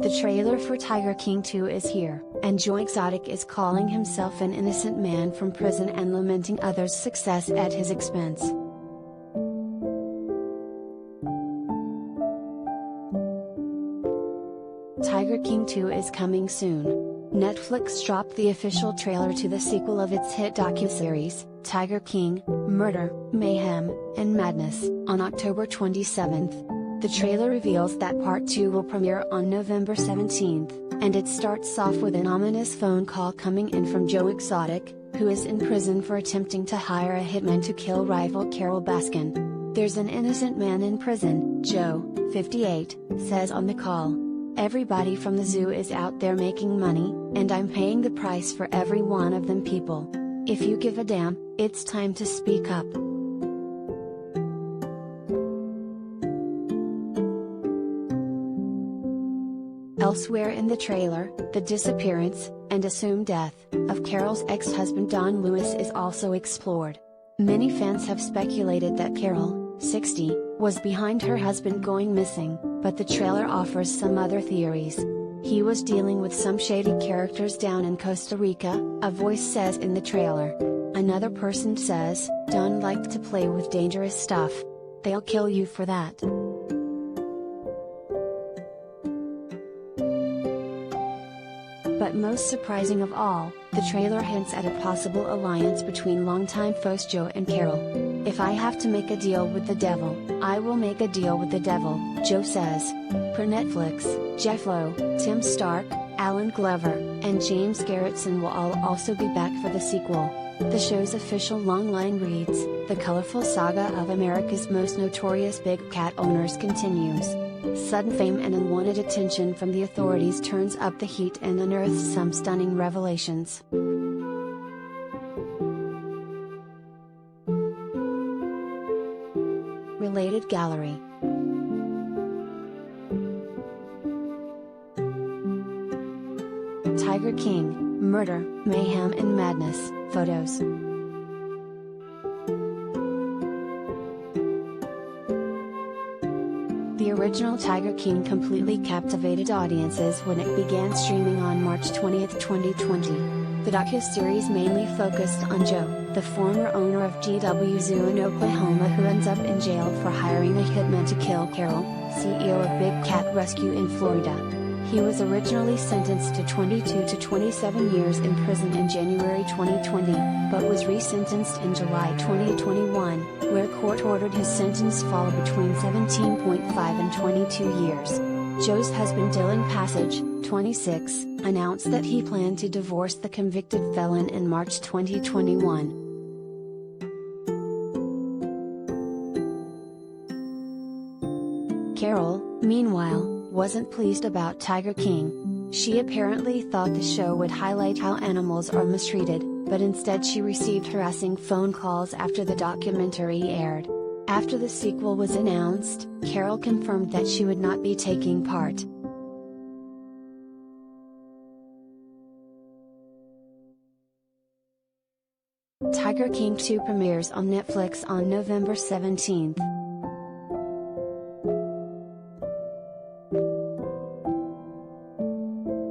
The trailer for Tiger King 2 is here, and Joe Exotic is calling himself an innocent man from prison and lamenting others' success at his expense. Tiger King 2 is coming soon. Netflix dropped the official trailer to the sequel of its hit docu-series, Tiger King, Murder, Mayhem, and Madness, on October 27th. The trailer reveals that Part 2 will premiere on November 17th, and it starts off with an ominous phone call coming in from Joe Exotic, who is in prison for attempting to hire a hitman to kill rival Carole Baskin. "There's an innocent man in prison," Joe, 58, says on the call. "Everybody from the zoo is out there making money, and I'm paying the price for every one of them people. If you give a damn, it's time to speak up." Elsewhere in the trailer, the disappearance, and assumed death, of Carole's ex-husband Don Lewis is also explored. Many fans have speculated that Carole, 60, was behind her husband going missing, but the trailer offers some other theories. "He was dealing with some shady characters down in Costa Rica," a voice says in the trailer. Another person says, "Don liked to play with dangerous stuff. They'll kill you for that." But most surprising of all, the trailer hints at a possible alliance between longtime foes Joe and Carole. "If I have to make a deal with the devil, I will make a deal with the devil," Joe says. Per Netflix, Jeff Lowe, Tim Stark, Alan Glover, and James Garretson will all also be back for the sequel. The show's official longline reads, "The colorful saga of America's most notorious big cat owners continues. Sudden fame and unwanted attention from the authorities turns up the heat and unearths some stunning revelations." Related gallery. Tiger King, Murder, Mayhem and Madness, photos. The original Tiger King completely captivated audiences when it began streaming on March 20, 2020. The docu-series mainly focused on Joe, the former owner of GW Zoo in Oklahoma who ends up in jail for hiring a hitman to kill Carole, CEO of Big Cat Rescue in Florida. He was originally sentenced to 22 to 27 years in prison in January 2020, but was resentenced in July 2021, where court ordered his sentence fall between 17.5 and 22 years. Joe's husband Dylan Passage, 26, announced that he planned to divorce the convicted felon in March 2021. Carole, meanwhile, wasn't pleased about Tiger King. She apparently thought the show would highlight how animals are mistreated, but instead she received harassing phone calls after the documentary aired. After the sequel was announced, Carole confirmed that she would not be taking part. Tiger King 2 premieres on Netflix on November 17th.